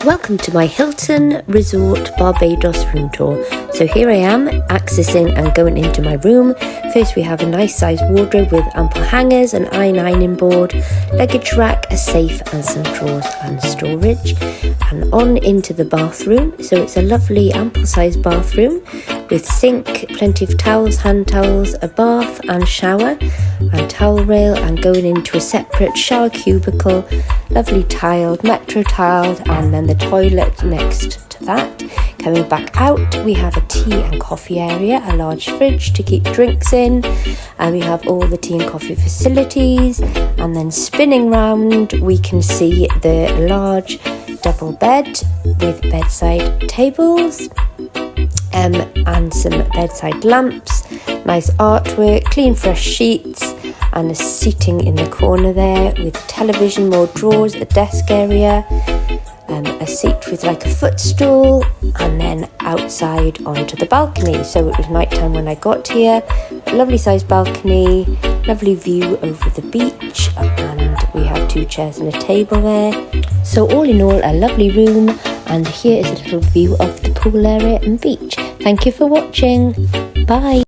Welcome to my Hilton Resort Barbados room tour. So here I am accessing and going into my room. First we have a nice sized wardrobe with ample hangers, an iron ironing board, luggage rack, a safe and some drawers and storage. And on into the bathroom. So it's a lovely ample sized bathroom with sink, plenty of towels, hand towels, a bath and shower and towel rail, and going into a separate shower cubicle, lovely tiled, metro tiled, and then the toilet next to that. Coming back out, we have a tea and coffee area, a large fridge to keep drinks in, and we have all the tea and coffee facilities. And then spinning round, we can see the large double bed with bedside tables and some bedside lamps, nice artwork, clean fresh sheets, and a seating in the corner there with television, more drawers, a desk area, a seat with like a footstool, and then outside onto the balcony. So it was night time when I got here. A lovely sized balcony, lovely view over the beach, and we have 2 chairs and a table there. So all in all, a lovely room, and here is a little view of the pool area and beach. Thank you for watching. Bye.